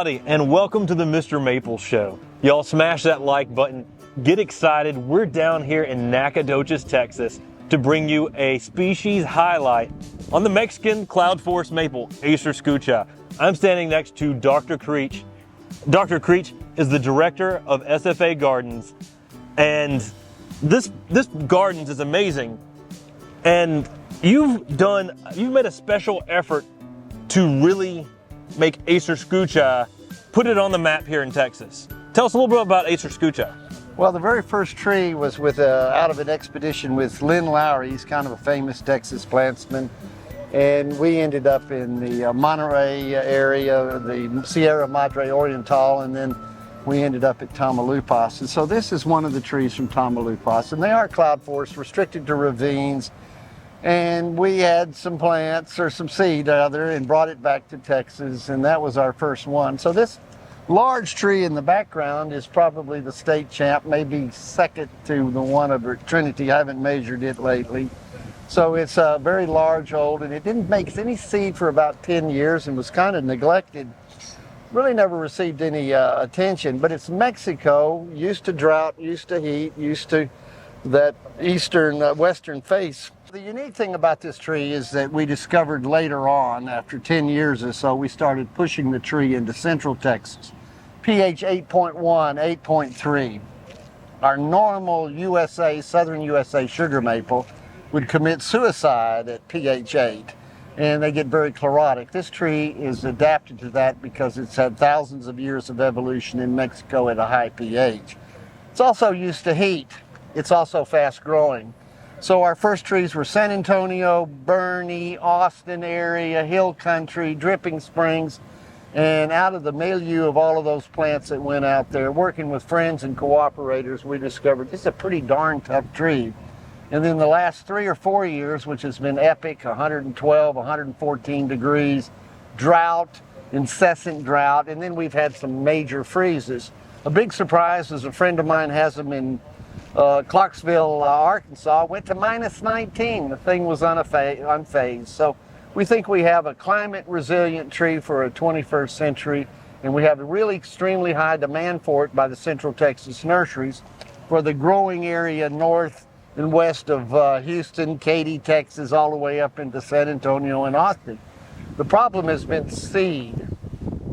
Howdy, and welcome to the Mr. Maple Show. Y'all smash that like button, get excited. We're down here in Nacogdoches, Texas to bring you a species highlight on the Mexican cloud forest maple, Acer skutchii. I'm standing next to Dr. Creech. Dr. Creech is the director of SFA Gardens, and this gardens is amazing. And you've made a special effort to really make Acer skutchii, put it on the map here in Texas. Tell us a little bit about Acer skutchii. Well, the very first tree was out of an expedition with Lynn Lowry. He's kind of a famous Texas plantsman. And we ended up in the Monterey area, the Sierra Madre Oriental, and then we ended up at Tamaulipas. And so this is one of the trees from Tamaulipas. And they are cloud forests, restricted to ravines. And we had some plants or some seed rather and brought it back to Texas, and that was our first one. So this large tree in the background is probably the state champ, maybe second to the one over at Trinity. I haven't measured it lately. So it's a very large old, and it didn't make any seed for about 10 years and was kind of neglected. Really never received any attention, but it's Mexico, used to drought, used to heat, used to that western face. The unique thing about this tree is that we discovered later on, after 10 years or so, we started pushing the tree into central Texas. pH 8.1, 8.3. Our normal southern USA sugar maple would commit suicide at pH 8, and they get very chlorotic. This tree is adapted to that because it's had thousands of years of evolution in Mexico at a high pH. It's also used to heat. It's also fast growing. So our first trees were San Antonio, Bernie, Austin area, Hill Country, Dripping Springs, and out of the milieu of all of those plants that went out there, working with friends and cooperators, we discovered this is a pretty darn tough tree. And then the last 3 or 4 years, which has been epic, 112, 114 degrees, drought, incessant drought, and then we've had some major freezes. A big surprise is a friend of mine has them in Clarksville, Arkansas, went to minus 19. The thing was unfazed. So we think we have a climate resilient tree for a 21st century, and we have a really extremely high demand for it by the Central Texas nurseries for the growing area north and west of Houston, Katy, Texas, all the way up into San Antonio and Austin. The problem has been seed.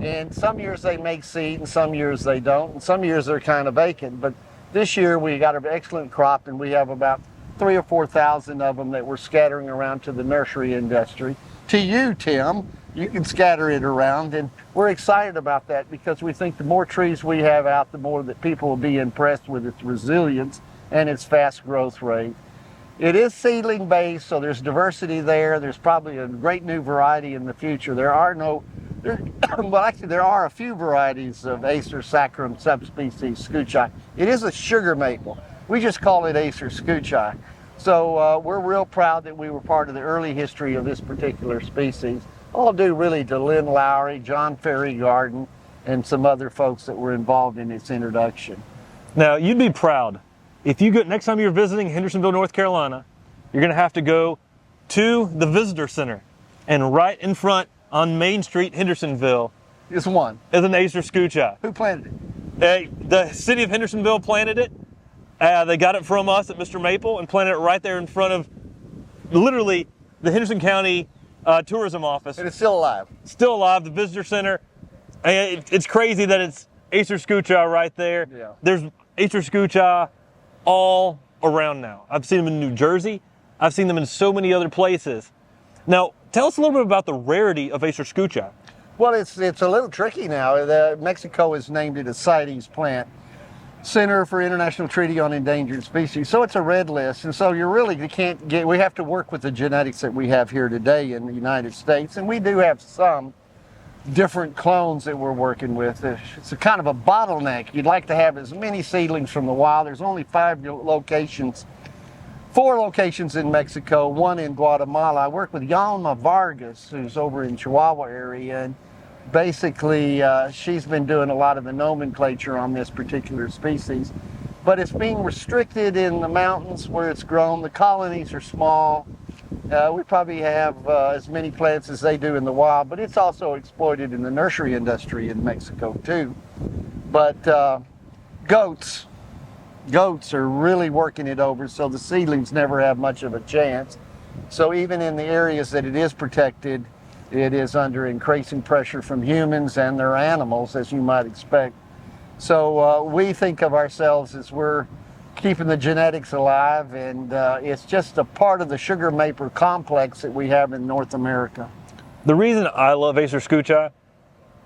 And some years they make seed and some years they don't, and some years they're kind of vacant. But this year we got an excellent crop, and we have about 3,000 or 4,000 of them that we're scattering around to the nursery industry. To you, Tim, you can scatter it around, and we're excited about that because we think the more trees we have out, the more that people will be impressed with its resilience and its fast growth rate. It is seedling based, so there's diversity there. There's probably a great new variety in the future. There are a few varieties of Acer saccharum subspecies skutchii. It is a sugar maple. We just call it Acer skutchii. So we're real proud that we were part of the early history of this particular species. All due really to Lynn Lowry, John Ferry Garden, and some other folks that were involved in its introduction. Now, you'd be proud. If you go, next time you're visiting Hendersonville, North Carolina, you're gonna have to go to the visitor center, and right in front on Main Street, Hendersonville, is an Acer skutchii. Who planted it? The city of Hendersonville planted it. They got it from us at Mr. Maple and planted it right there in front of literally the Henderson County Tourism Office. And it's still alive. Still alive, the visitor center. It's crazy that it's Acer skutchii right there. Yeah. There's Acer skutchii all around now. I've seen them in New Jersey. I've seen them in so many other places. Now, tell us a little bit about the rarity of Acer skutchii. Well, it's a little tricky now. Mexico has named it a CITES plant, Center for International Treaty on Endangered Species. So it's a red list, and so we have to work with the genetics that we have here today in the United States, and we do have some different clones that we're working with. It's a kind of a bottleneck. You'd like to have as many seedlings from the wild. There's only 4 locations in Mexico, 1 in Guatemala. I work with Yalma Vargas, who's over in Chihuahua area, and basically she's been doing a lot of the nomenclature on this particular species. But it's being restricted in the mountains where it's grown. The colonies are small. We probably have as many plants as they do in the wild, but it's also exploited in the nursery industry in Mexico too. But goats are really working it over, so the seedlings never have much of a chance. So even in the areas that it is protected, it is under increasing pressure from humans and their animals, as you might expect. So we think of ourselves as we're keeping the genetics alive, and it's just a part of the sugar maple complex that we have in North America. The reason I love Acer skutchii,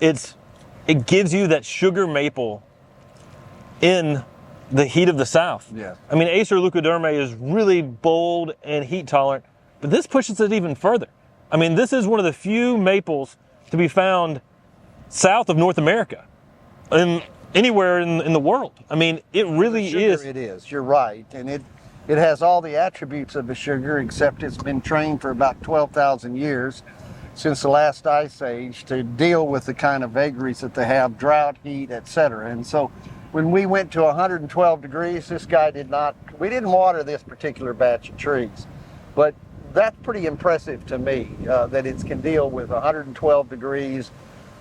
it gives you that sugar maple in the heat of the South. Yeah. I mean, Acer leucodermae is really bold and heat tolerant, but this pushes it even further. I mean, this is one of the few maples to be found south of North America and anywhere in the world. I mean, it really is. It is, you're right. And it has all the attributes of a sugar, except it's been trained for about 12,000 years since the last ice age to deal with the kind of vagaries that they have, drought, heat, etc. And so when we went to 112 degrees, we didn't water this particular batch of trees. But that's pretty impressive to me, that it can deal with 112 degrees.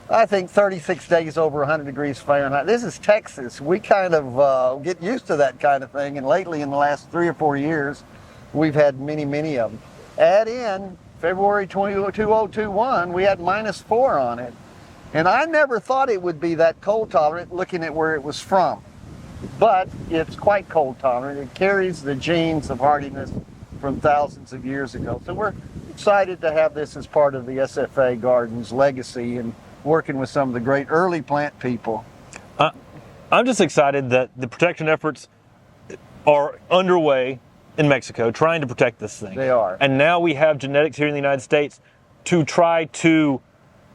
I think 36 days over 100 degrees Fahrenheit. This is Texas. We kind of get used to that kind of thing. And lately, in the last 3 or 4 years, we've had many of them. Add in February 2021, we had -4 on it. And I never thought it would be that cold tolerant looking at where it was from. But it's quite cold tolerant. It carries the genes of hardiness from thousands of years ago. So we're excited to have this as part of the SFA Gardens legacy and working with some of the great early plant people. I'm just excited that the protection efforts are underway in Mexico, trying to protect this thing. They are. And now we have genetics here in the United States to try to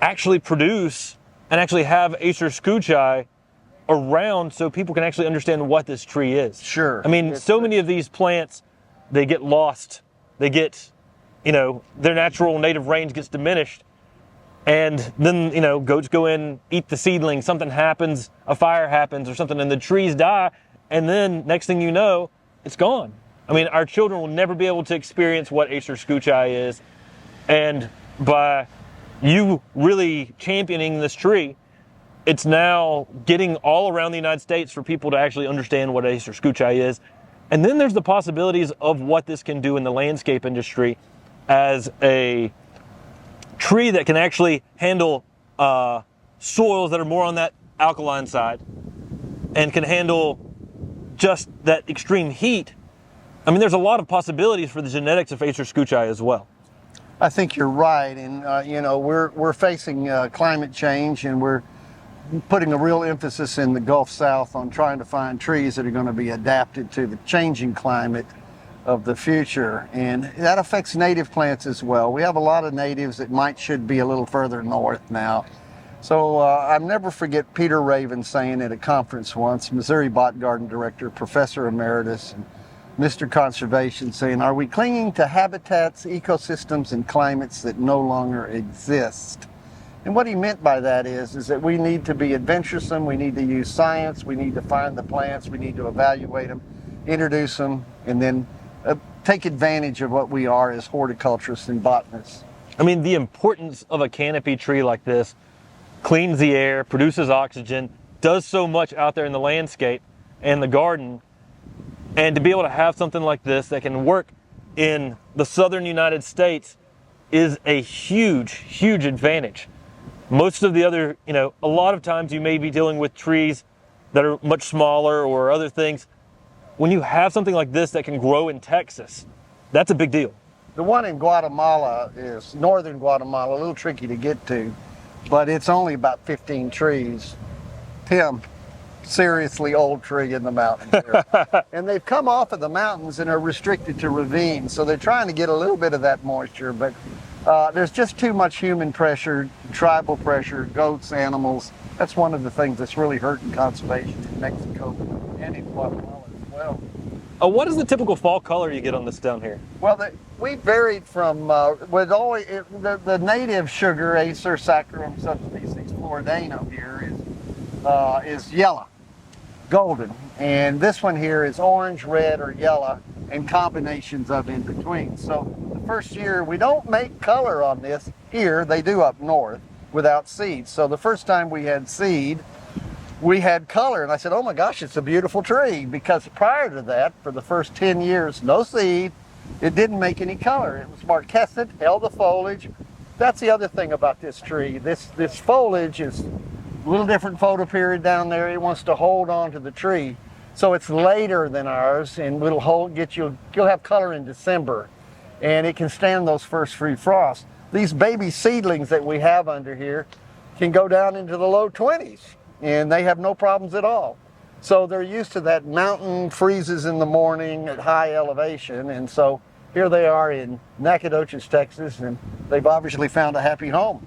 actually produce and actually have Acer skutchii around so people can actually understand what this tree is. Sure. I mean, so many of these plants, they get lost. They get, their natural native range gets diminished. And then, goats go in, eat the seedlings, something happens, a fire happens or something, and the trees die. And then next thing you know, it's gone. I mean, our children will never be able to experience what Acer skutchii is. And by you really championing this tree, it's now getting all around the United States for people to actually understand what Acer skutchii is. And then there's the possibilities of what this can do in the landscape industry as a tree that can actually handle soils that are more on that alkaline side and can handle just that extreme heat. I mean, there's a lot of possibilities for the genetics of Acer skutchii as well. I think you're right, and we're facing climate change, and we're putting a real emphasis in the Gulf South on trying to find trees that are going to be adapted to the changing climate of the future, and that affects native plants as well. We have a lot of natives that should be a little further north now. So I'll never forget Peter Raven saying at a conference once, Missouri Bot Garden Director, Professor Emeritus, and Mr. Conservation, saying, "Are we clinging to habitats, ecosystems, and climates that no longer exist?" And what he meant by that is that we need to be adventuresome, we need to use science, we need to find the plants, we need to evaluate them, introduce them, and then take advantage of what we are as horticulturists and botanists. I mean, the importance of a canopy tree like this cleans the air, produces oxygen, does so much out there in the landscape and the garden. And to be able to have something like this that can work in the southern United States is a huge advantage. Most of the other, a lot of times you may be dealing with trees that are much smaller or other things. When you have something like this that can grow in Texas, that's a big deal. The one in Guatemala is northern Guatemala, a little tricky to get to, but it's only about 15 trees. Tim, seriously old tree in the mountains there. And they've come off of the mountains and are restricted to ravines, so they're trying to get a little bit of that moisture, but there's just too much human pressure, tribal pressure, goats, animals. That's one of the things that's really hurting conservation in Mexico and in Guatemala as well. What is the typical fall color you get on this down here? Well, we varied from, the native sugar, Acer saccharum subspecies floridano here is yellow, golden. And this one here is orange, red, or yellow, and combinations of in between. So the first year, we don't make color on this here. They do up north without seed. So the first time we had seed, we had color. And I said, oh my gosh, it's a beautiful tree. Because prior to that, for the first 10 years, no seed, it didn't make any color. It was marquescent, held the foliage. That's the other thing about this tree. This foliage is a little different photoperiod down there. It wants to hold on to the tree. So it's later than ours, and it'll you'll have color in December, and it can stand those first free frosts. These baby seedlings that we have under here can go down into the low 20s, and they have no problems at all. So they're used to that mountain freezes in the morning at high elevation, and so here they are in Nacogdoches, Texas, and they've obviously found a happy home.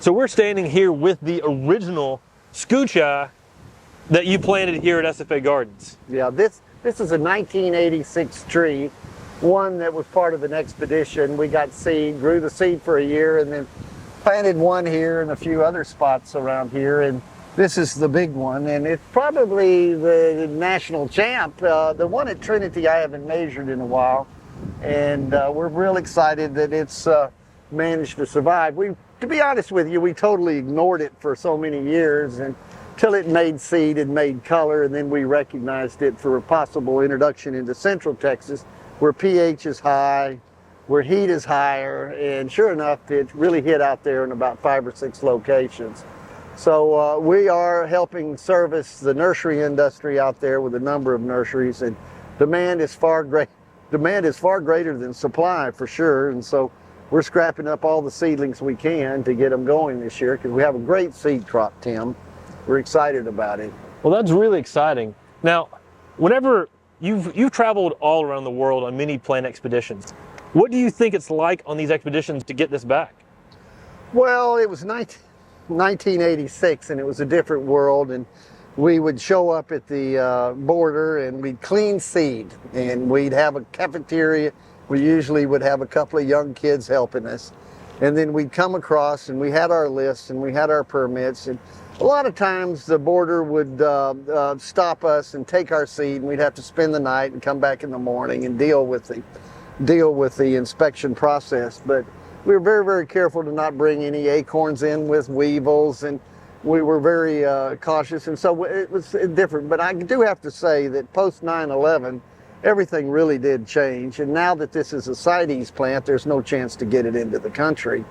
So we're standing here with the original skutchii that you planted here at SFA Gardens. Yeah, this is a 1986 tree, one that was part of an expedition. We got seed, grew the seed for a year, and then planted one here and a few other spots around here. And this is the big one, and it's probably the national champ. The one at Trinity I haven't measured in a while, and we're real excited that it's managed to survive. To be honest with you, we totally ignored it for so many years, and till it made seed and made color, and then we recognized it for a possible introduction into Central Texas, where pH is high, where heat is higher, and sure enough, it really hit out there in about 5 or 6 locations. So we are helping service the nursery industry out there with a number of nurseries, and demand is far greater than supply for sure, and so we're scrapping up all the seedlings we can to get them going this year, because we have a great seed crop, Tim. We're excited about it. Well, that's really exciting. Now, whenever you've traveled all around the world on many plant expeditions, what do you think it's like on these expeditions to get this back? Well, it was 1986, and it was a different world, and we would show up at the border, and we'd clean seed, and we'd have a cafeteria. We usually would have a couple of young kids helping us, and then we'd come across, and we had our lists, and we had our permits, and a lot of times the border would stop us and take our seed, and we'd have to spend the night and come back in the morning and deal with the inspection process. But we were very, very careful to not bring any acorns in with weevils, and we were very cautious, and so it was different. But I do have to say that post 9/11, everything really did change, and now that this is a CITES plant, there's no chance to get it into the country.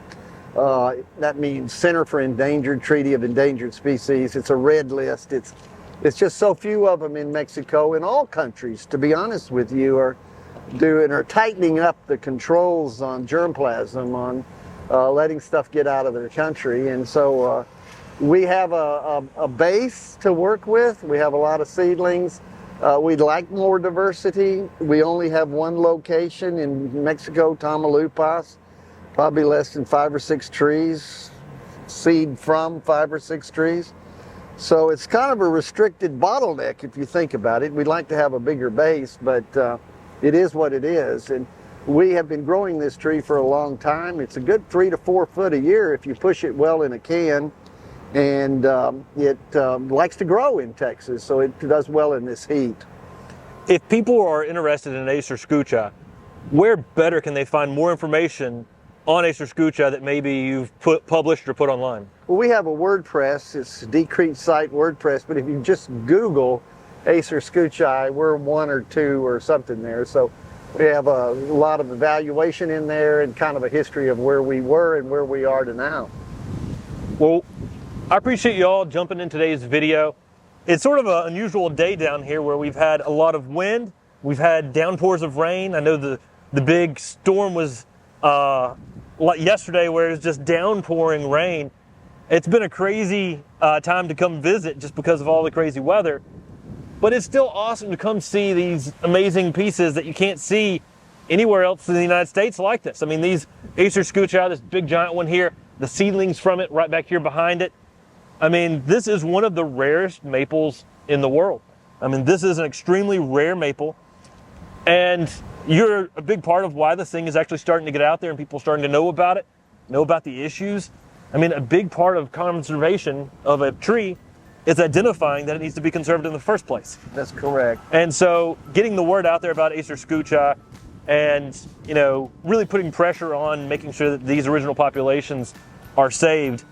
That means Center for Endangered, Treaty of Endangered Species. It's a red list. It's just so few of them in Mexico. And all countries, to be honest with you, are tightening up the controls on germplasm, on letting stuff get out of their country. And so we have a base to work with. We have a lot of seedlings. We'd like more diversity. We only have one location in Mexico, Tamaulipas. Probably less than 5 or 6 trees, seed from 5 or 6 trees. So it's kind of a restricted bottleneck if you think about it. We'd like to have a bigger base, but it is what it is. And we have been growing this tree for a long time. It's a good 3 to 4 foot a year if you push it well in a can. And it likes to grow in Texas, so it does well in this heat. If people are interested in Acer skutchii, where better can they find more information on Acer skutchii that maybe you've published or put online? Well, we have a WordPress. It's the Creech site WordPress, but if you just Google Acer skutchii, we're 1 or 2 or something there. So we have a lot of evaluation in there and kind of a history of where we were and where we are to now. Well, I appreciate you all jumping in today's video. It's sort of an unusual day down here where we've had a lot of wind. We've had downpours of rain. I know the big storm was like yesterday where it was just downpouring rain. It's been a crazy time to come visit just because of all the crazy weather. But it's still awesome to come see these amazing pieces that you can't see anywhere else in the United States like this. I mean, these Acer skutchii, this big giant one here, the seedlings from it right back here behind it. I mean, this is one of the rarest maples in the world. I mean, this is an extremely rare maple, and you're a big part of why this thing is actually starting to get out there and people starting to know about it, know about the issues. I mean, a big part of conservation of a tree is identifying that it needs to be conserved in the first place. That's correct. And so getting the word out there about Acer skutchii and, you know, really putting pressure on making sure that these original populations are saved,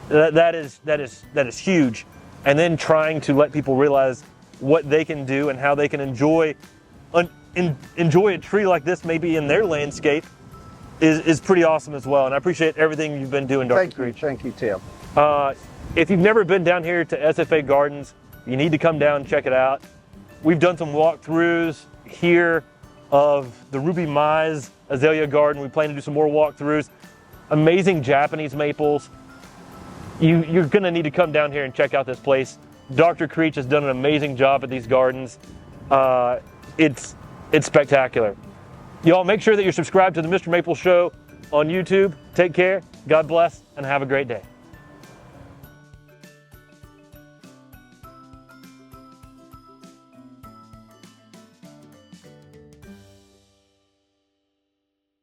that is huge. And then trying to let people realize what they can do and how they can enjoy a tree like this maybe in their landscape is pretty awesome as well. And I appreciate everything you've been doing, Dr. Creech. Thank you, Tim. If you've never been down here to SFA Gardens, you need to come down and check it out. We've done some walkthroughs here of the Ruby Mize azalea garden. We plan to do some more walkthroughs. Amazing Japanese maples. You're gonna need to come down here and check out this place. Dr. Creech has done an amazing job at these gardens. It's spectacular. Y'all make sure that you're subscribed to the Mr. Maple Show on YouTube. Take care, God bless, and have a great day.